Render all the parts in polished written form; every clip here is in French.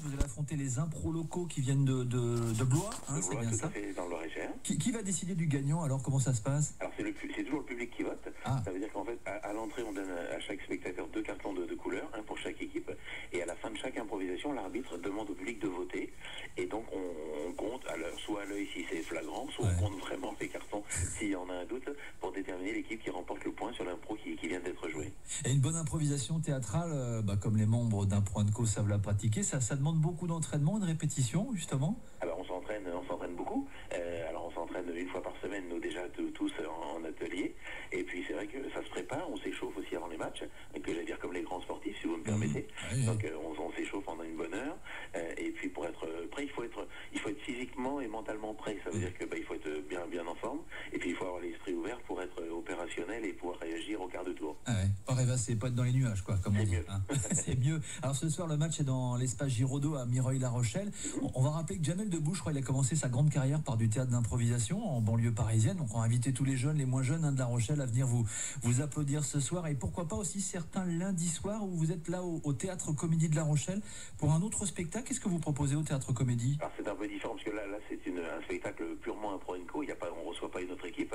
Vous allez affronter les impros locaux qui viennent de Blois, hein, c'est bien tout ça. à fait, dans le Loir-et-Cher. Qui va décider du gagnant alors? Comment ça se passe? Alors c'est toujours le public qui vote. Ah. Ça veut dire qu'en fait à l'entrée on donne à chaque spectateur 2 cartons de couleur, un pour chaque équipe, et à la fin de chaque improvisation l'arbitre demande au public de voter, et donc on compte soit à l'œil si c'est flagrant, soit on compte vraiment les cartons s'il y en a un doute, pour déterminer l'équipe qui remporte le point sur l'impro qui vient d'être jouée. Et une bonne improvisation théâtrale, comme les membres d'Impro & Co savent la pratiquer, ça demande beaucoup d'entraînement et de répétition justement. Alors on s'entraîne beaucoup. Alors on s'entraîne une fois par semaine, nous déjà tous en atelier. Et puis c'est vrai que ça se prépare, on s'échauffe aussi avant les matchs, que j'allais dire comme les grands sportifs si vous me permettez. Donc on s'échauffe pendant une bonne heure. Et puis pour être prêt, il faut être physiquement et mentalement prêt. Ça veut dire que il faut être bien en forme. Et puis il faut avoir l'esprit ouvert pour être opérationnel et pouvoir réagir au quart de tour. Pas rêvasser, pas être dans les nuages quoi, comme on dit. Mieux. Hein. C'est mieux. Alors ce soir le match est dans l'espace Giraudot à Mireuil-La Rochelle. On va rappeler que Jamel Debbouze, je crois, il a commencé sa grande carrière par du théâtre d'improvisation en banlieue parisienne. Donc on va inviter tous les jeunes, les moins jeunes de La Rochelle à venir vous applaudir ce soir. Et pourquoi pas aussi certains lundis soirs où vous êtes là au Théâtre Comédie de La Rochelle pour un autre spectacle. Qu'est-ce que vous proposez au Théâtre Comédie? Alors c'est un peu différent parce que là c'est un spectacle purement Impro & Co. On reçoit pas une autre équipe.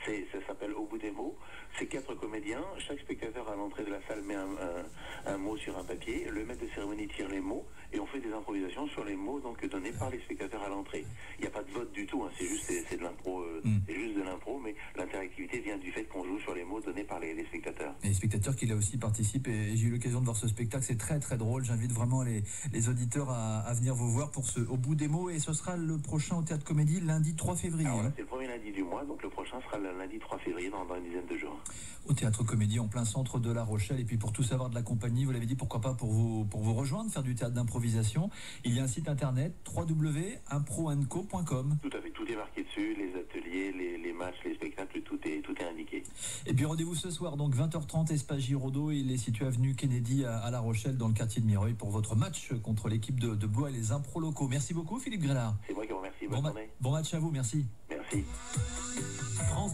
Ça s'appelle Au bout des mots. C'est 4 comédiens. Chaque spectateur à l'entrée de la salle met un mot sur un papier. Le maître de cérémonie tire les mots et on fait des improvisations sur les mots donc donnés par les spectateurs à l'entrée. Il n'y a pas de vote du tout. Hein. C'est juste de l'impro. C'est juste de l'impro, mais l'interactivité vient du fait qu'on joue sur les mots donnés par les spectateurs. Et les spectateurs qui là aussi participent, et j'ai eu l'occasion de voir ce spectacle, c'est très très drôle. J'invite vraiment les auditeurs à venir vous voir pour Au bout des mots, et ce sera le prochain au Théâtre Comédie lundi 3 février. Alors là, c'est le premier lundi du mois, donc le prochain sera le lundi 3 février dans une dizaine de jours. Au Théâtre Comédie en plein centre de La Rochelle. Et puis pour tout savoir de la compagnie, vous l'avez dit, pourquoi pas pour vous rejoindre, faire du théâtre d'improvisation. Il y a un site internet www.improandco.com. Tout à fait, tout est marqué dessus, les ateliers, les matchs, les spectacles, tout est indiqué. Et puis rendez-vous ce soir, donc 20h30, espace Giraudot. Il est situé avenue Kennedy à La Rochelle, dans le quartier de Mireuil, pour votre match contre l'équipe de Blois et les impros locaux. Merci beaucoup Philippe Grélard. C'est moi qui vous remercie, bonne journée. Bon match à vous, merci. Merci. France